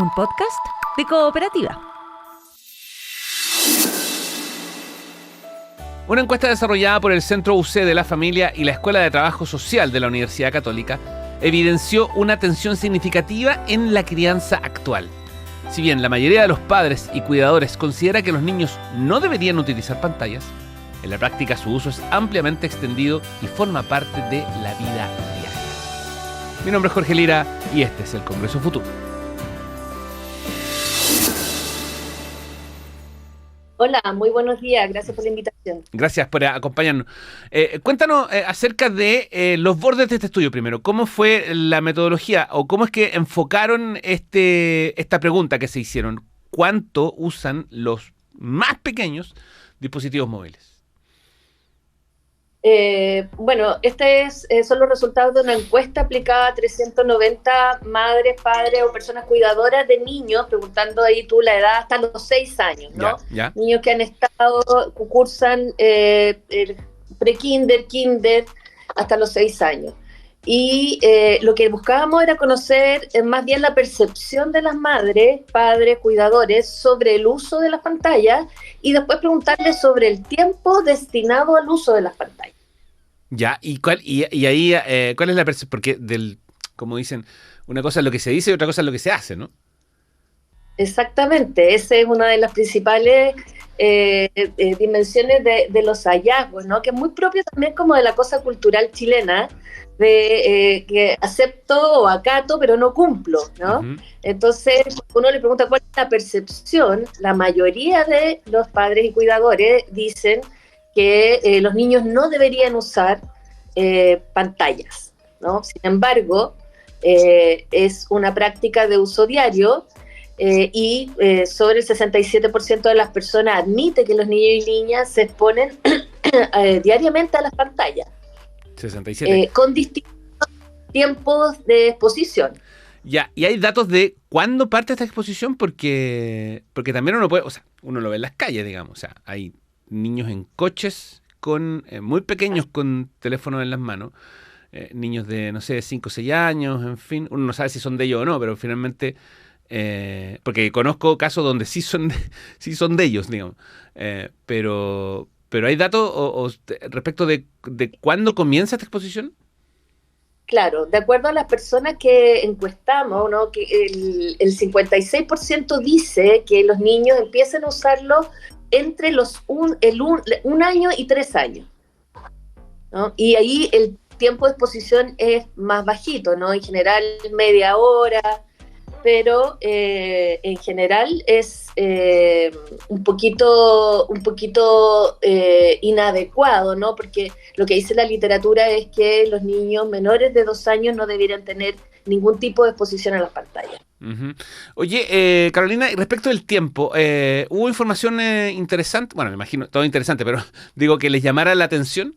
un podcast de Cooperativa. Una encuesta desarrollada por el Centro UC de la Familia y la Escuela de Trabajo Social de la Universidad Católica evidenció una tensión significativa en la crianza actual. Si bien la mayoría de los padres y cuidadores considera que los niños no deberían utilizar pantallas, en la práctica su uso es ampliamente extendido y forma parte de la vida diaria. Mi nombre es Jorge Lira y este es el Congreso Futuro. Hola, muy buenos días. Gracias por la invitación. Gracias por acompañarnos. Cuéntanos acerca de los bordes de este estudio primero. ¿Cómo fue la metodología o cómo es que enfocaron esta pregunta que se hicieron? ¿Cuánto usan los más pequeños dispositivos móviles? Bueno, son los resultados de una encuesta aplicada a 390 madres, padres o personas cuidadoras de niños, preguntando ahí tú la edad hasta los 6 años, ¿no? Ya. Niños que han cursan pre-kinder, kinder, hasta los 6 años. Y lo que buscábamos era conocer más bien la percepción de las madres, padres, cuidadores sobre el uso de las pantallas y después preguntarles sobre el tiempo destinado al uso de las pantallas. Ya, y ahí, ¿cuál es la percepción? Porque como dicen, una cosa es lo que se dice y otra cosa es lo que se hace, ¿no? Exactamente, esa es una de las principales dimensiones de los hallazgos, ¿no? Que es muy propio también como de la cosa cultural chilena, de que acepto o acato, pero no cumplo, ¿no? Uh-huh. Entonces, uno le pregunta cuál es la percepción, la mayoría de los padres y cuidadores dicen que los niños no deberían usar pantallas, ¿no? Sin embargo, es una práctica de uso diario y sobre el 67% de las personas admite que los niños y niñas se exponen diariamente a las pantallas. 67. Con distintos tiempos de exposición. Ya, y hay datos de cuándo parte esta exposición, porque también uno lo ve en las calles, digamos, o sea, hay niños en coches muy pequeños con teléfonos en las manos, niños de, no sé, 5 o 6 años, en fin, uno no sabe si son de ellos o no, pero finalmente, porque conozco casos donde sí son de ellos, digamos, pero hay datos respecto de cuándo comienza esta exposición. Claro, de acuerdo a las personas que encuestamos, ¿no? Que el 56% dice que los niños empiezan a usarlo entre un año y 3 años, ¿no? Y ahí el tiempo de exposición es más bajito, ¿no? En general media hora, pero en general es un poquito inadecuado, ¿no? Porque lo que dice la literatura es que los niños menores de 2 años no debieran tener ningún tipo de exposición a las pantallas. Uh-huh. Oye, Carolina, respecto del tiempo, ¿hubo información interesante? Bueno, me imagino todo interesante, pero digo que les llamara la atención.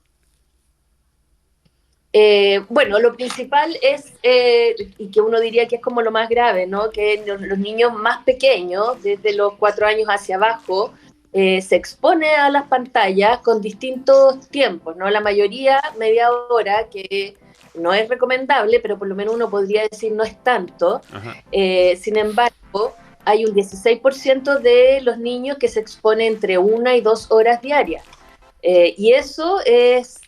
Bueno, lo principal es, y que uno diría que es como lo más grave, ¿no? Que los niños más pequeños, desde los 4 años hacia abajo, se expone a las pantallas con distintos tiempos, ¿no? La mayoría media hora, que no es recomendable, pero por lo menos uno podría decir no es tanto. Sin embargo, hay un 16% de los niños que se expone entre 1 y 2 horas diarias. Y eso es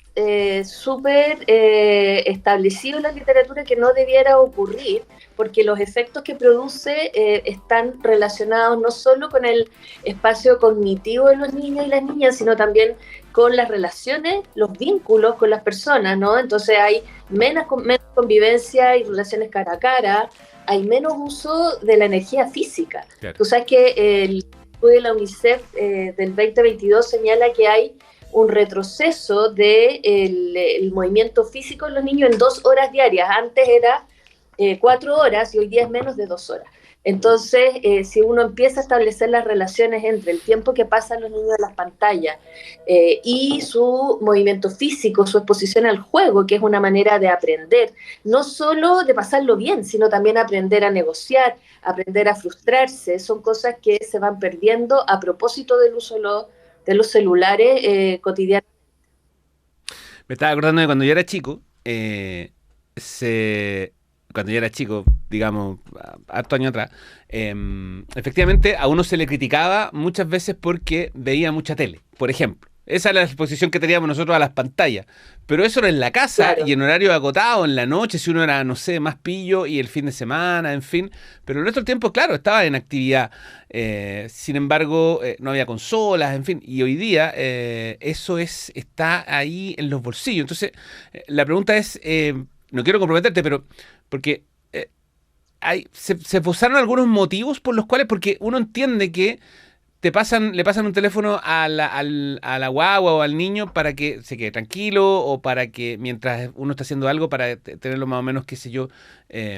súper establecido en la literatura que no debiera ocurrir, porque los efectos que produce están relacionados no solo con el espacio cognitivo de los niños y las niñas, sino también con las relaciones, los vínculos con las personas, ¿no? Entonces hay menos convivencia y relaciones cara a cara, hay menos uso de la energía física. Claro. Tú sabes que el estudio de la UNICEF del 2022 señala que hay un retroceso del movimiento físico en los niños en 2 horas diarias. Antes era 4 horas y hoy día es menos de 2 horas. Entonces, si uno empieza a establecer las relaciones entre el tiempo que pasan los niños en las pantallas y su movimiento físico, su exposición al juego, que es una manera de aprender, no solo de pasarlo bien, sino también aprender a negociar, aprender a frustrarse, son cosas que se van perdiendo a propósito del uso de los celulares cotidianos. Me estaba acordando de cuando yo era chico, cuando yo era chico, digamos, harto años atrás, efectivamente a uno se le criticaba muchas veces porque veía mucha tele, por ejemplo. Esa era la exposición que teníamos nosotros a las pantallas. Pero eso era en la casa Claro. y en horario acotado, en la noche, si uno era, no sé, más pillo, y el fin de semana, en fin. Pero el resto del tiempo, claro, estaba en actividad. Sin embargo, no había consolas, en fin. Y hoy día eso está ahí en los bolsillos. Entonces, la pregunta es, no quiero comprometerte, pero porque se esbozaron algunos motivos por los cuales, porque uno entiende que le pasan un teléfono a la guagua o al niño para que se quede tranquilo, o para que mientras uno está haciendo algo, para tenerlo más o menos, qué sé yo,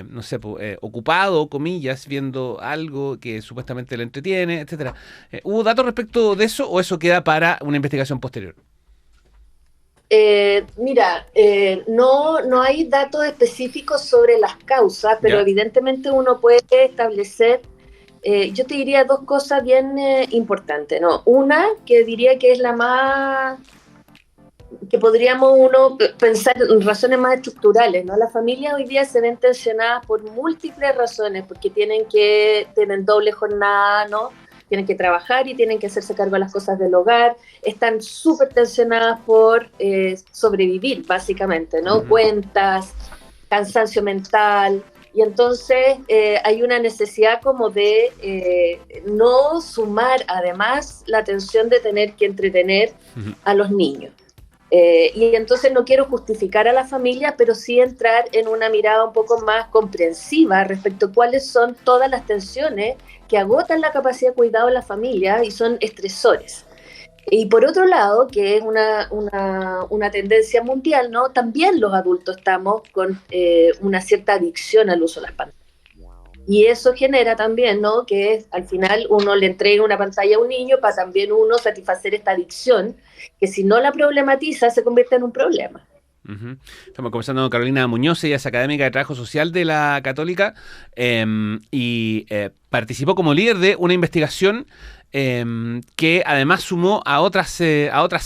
no sé, ocupado, comillas, viendo algo que supuestamente le entretiene, etcétera. ¿Hubo datos respecto de eso o eso queda para una investigación posterior? Mira, no hay datos específicos sobre las causas, pero ¿Ya? evidentemente uno puede establecer, yo te diría dos cosas bien importantes, ¿no? Una, que diría que es la más, que podríamos uno pensar en razones más estructurales, ¿no? Las familias hoy día se ven tensionadas por múltiples razones, porque tienen doble jornada, ¿no? Tienen que trabajar y tienen que hacerse cargo de las cosas del hogar, están súper tensionadas por sobrevivir, básicamente, ¿no? Uh-huh. Cuentas, cansancio mental, y entonces hay una necesidad como de no sumar además la tensión de tener que entretener a los niños. Y entonces no quiero justificar a la familia, pero sí entrar en una mirada un poco más comprensiva respecto a cuáles son todas las tensiones que agotan la capacidad de cuidado de la familia y son estresores. Y por otro lado, que es una tendencia mundial, ¿no? También los adultos estamos con una cierta adicción al uso de las pantallas. Y eso genera también, ¿no? Que al final uno le entrega una pantalla a un niño para también uno satisfacer esta adicción, que si no la problematiza se convierte en un problema. Uh-huh. Estamos conversando con Carolina Muñoz, ella es académica de Trabajo Social de la Católica, y participó como líder de una investigación que además sumó a otras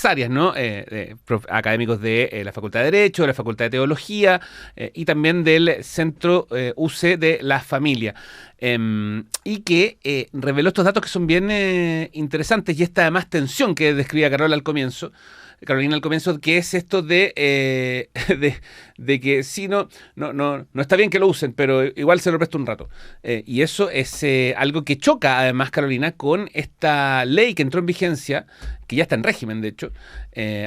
áreas, ¿no? Académicos de la Facultad de Derecho, de la Facultad de Teología, y también del Centro UC de la Familia. Y que reveló estos datos que son bien interesantes, y esta además tensión que describía Carolina al comienzo, que es esto de que sí, no está bien que lo usen, pero igual se lo presto un rato. Y eso es algo que choca, además, Carolina, con esta ley que entró en vigencia, que ya está en régimen, de hecho.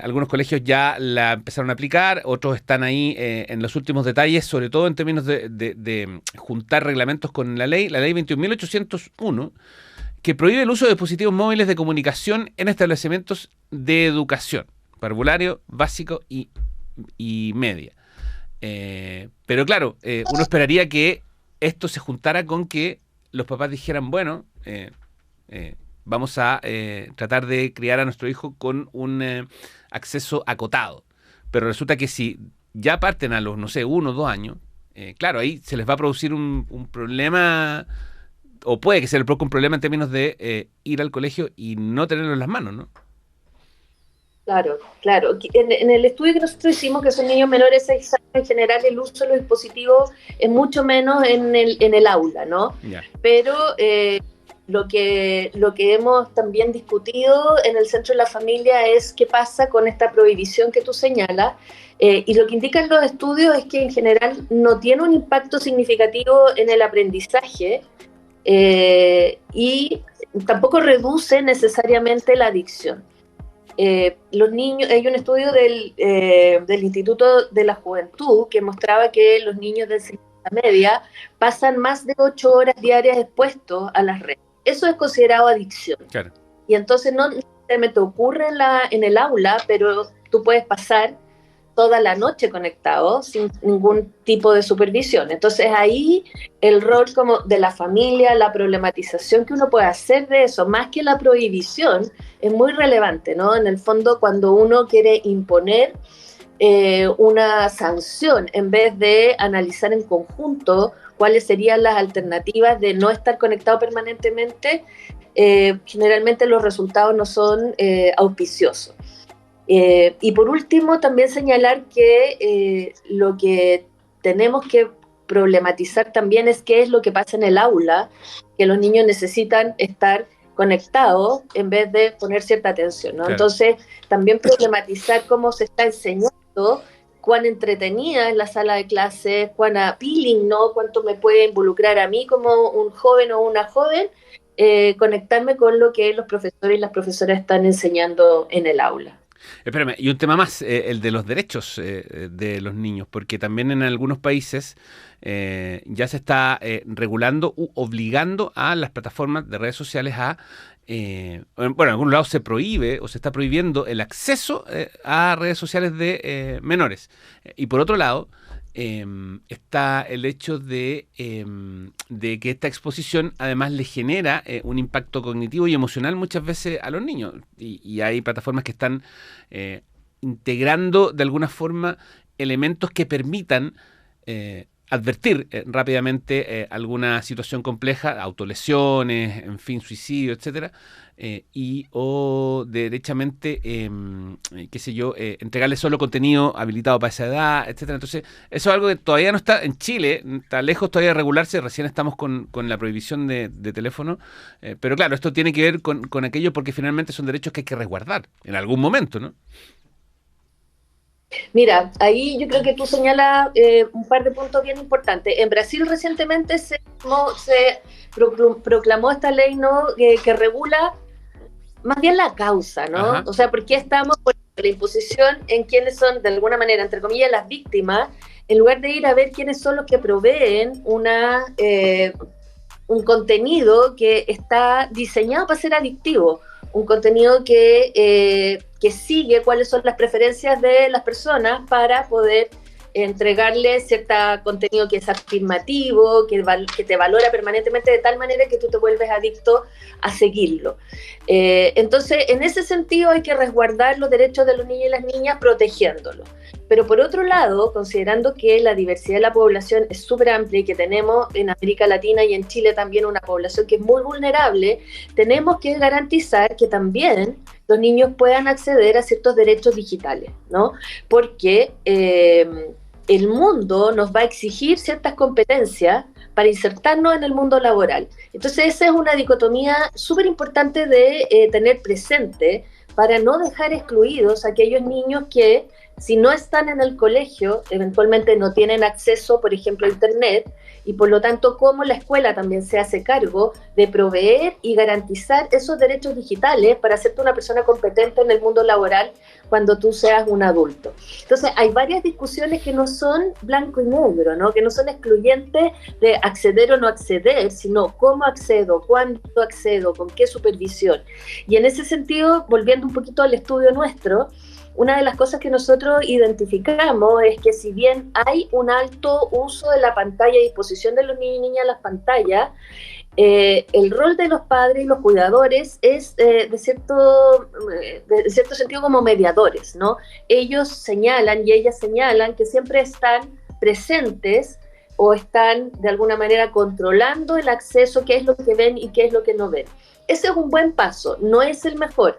Algunos colegios ya la empezaron a aplicar, otros están ahí en los últimos detalles, sobre todo en términos de juntar reglamentos con la ley 21.801, que prohíbe el uso de dispositivos móviles de comunicación en establecimientos de educación, parvulario, básico y media. Pero claro, uno esperaría que esto se juntara con que los papás dijeran, bueno, vamos a tratar de criar a nuestro hijo con un acceso acotado. Pero resulta que si ya parten a los, no sé, 1 o 2 años, claro, ahí se les va a producir un problema, o puede que se les produzca un problema en términos de ir al colegio y no tenerlo en las manos, ¿no? Claro, claro. En el estudio que nosotros hicimos, que son niños menores de 6 años, en general el uso de los dispositivos es mucho menos en el aula, ¿no? Ya. Pero lo que hemos también discutido en el Centro de la Familia es qué pasa con esta prohibición que tú señalas. Y lo que indican los estudios es que en general no tiene un impacto significativo en el aprendizaje y tampoco reduce necesariamente la adicción. Los niños, hay un estudio del Instituto de la Juventud que mostraba que los niños de enseñanza media pasan más de 8 horas diarias expuestos a las redes. Eso es considerado adicción. Claro. Y entonces no me te ocurre en el aula, pero tú puedes pasar toda la noche conectado sin ningún tipo de supervisión. Entonces ahí el rol como de la familia, la problematización que uno puede hacer de eso, más que la prohibición, es muy relevante, ¿no? En el fondo, cuando uno quiere imponer una sanción, en vez de analizar en conjunto cuáles serían las alternativas de no estar conectado permanentemente, generalmente los resultados no son auspiciosos. Y por último, también señalar que lo que tenemos que problematizar también es qué es lo que pasa en el aula, que los niños necesitan estar conectados en vez de poner cierta atención, ¿no? Claro. Entonces, también problematizar cómo se está enseñando, cuán entretenida es la sala de clases, cuán appealing, ¿no? Cuánto me puede involucrar a mí como un joven o una joven, conectarme con lo que los profesores y las profesoras están enseñando en el aula. Espérame, y un tema más, el de los derechos de los niños, porque también en algunos países ya se está regulando u obligando a las plataformas de redes sociales a, bueno, en algunos lados se prohíbe o se está prohibiendo el acceso a redes sociales de menores. Y por otro lado, está el hecho de que esta exposición además le genera un impacto cognitivo y emocional muchas veces a los niños. Y hay plataformas que están integrando de alguna forma elementos que permitan advertir rápidamente alguna situación compleja, autolesiones, en fin, suicidio, etcétera, o derechamente, qué sé yo, entregarle solo contenido habilitado para esa edad, etcétera. Entonces, eso es algo que todavía no está en Chile, está lejos todavía de regularse, recién estamos con la prohibición de teléfono, pero claro, esto tiene que ver con aquello porque finalmente son derechos que hay que resguardar en algún momento, ¿no? Mira, ahí yo creo que tú señalas un par de puntos bien importantes. En Brasil recientemente se proclamó esta ley, ¿no? Que regula más bien la causa, ¿no? Ajá. O sea, ¿por qué estamos por la imposición en quienes son, de alguna manera, entre comillas, las víctimas, en lugar de ir a ver quiénes son los que proveen un contenido que está diseñado para ser adictivo, un contenido que sigue cuáles son las preferencias de las personas para poder entregarle cierto contenido que es afirmativo, que te valora permanentemente de tal manera que tú te vuelves adicto a seguirlo. Entonces, en ese sentido hay que resguardar los derechos de los niños y las niñas protegiéndolos. Pero por otro lado, considerando que la diversidad de la población es súper amplia y que tenemos en América Latina y en Chile también una población que es muy vulnerable, tenemos que garantizar que también los niños puedan acceder a ciertos derechos digitales, ¿no? Porque el mundo nos va a exigir ciertas competencias para insertarnos en el mundo laboral. Entonces esa es una dicotomía súper importante de tener presente para no dejar excluidos a aquellos niños que, si no están en el colegio, eventualmente no tienen acceso, por ejemplo, a Internet, y por lo tanto, cómo la escuela también se hace cargo de proveer y garantizar esos derechos digitales para hacerte una persona competente en el mundo laboral cuando tú seas un adulto. Entonces, hay varias discusiones que no son blanco y negro, ¿no? Que no son excluyentes de acceder o no acceder, sino cómo accedo, cuándo accedo, con qué supervisión. Y en ese sentido, volviendo un poquito al estudio nuestro, una de las cosas que nosotros identificamos es que si bien hay un alto uso de la pantalla y disposición de los niños y niñas a las pantallas, el rol de los padres y los cuidadores es de cierto sentido como mediadores, ¿no? Ellos señalan y ellas señalan que siempre están presentes o están de alguna manera controlando el acceso, qué es lo que ven y qué es lo que no ven. Ese es un buen paso, no es el mejor.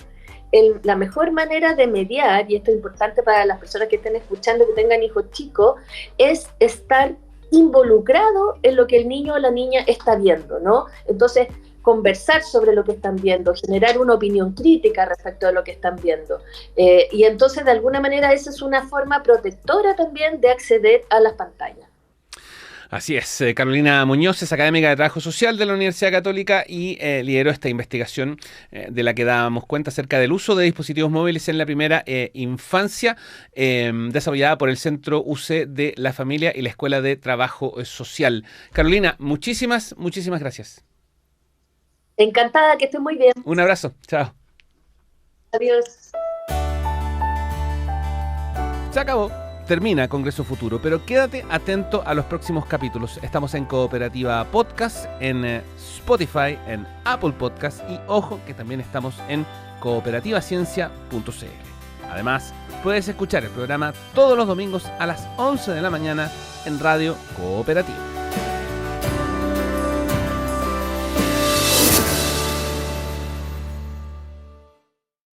La mejor manera de mediar, y esto es importante para las personas que estén escuchando, que tengan hijos chicos, es estar involucrado en lo que el niño o la niña está viendo, ¿no? Entonces, conversar sobre lo que están viendo, generar una opinión crítica respecto a lo que están viendo. Y entonces, de alguna manera, esa es una forma protectora también de acceder a las pantallas. Así es, Carolina Muñoz es académica de Trabajo Social de la Universidad Católica y lideró esta investigación de la que dábamos cuenta acerca del uso de dispositivos móviles en la primera infancia, desarrollada por el Centro UC de la Familia y la Escuela de Trabajo Social. Carolina, muchísimas gracias. Encantada, que estés muy bien. Un abrazo, chao. Adiós. Se acabó. Termina Congreso Futuro, pero quédate atento a los próximos capítulos. Estamos en Cooperativa Podcast, en Spotify, en Apple Podcast y ojo que también estamos en cooperativaciencia.cl. Además, puedes escuchar el programa todos los domingos a las 11 de la mañana en Radio Cooperativa.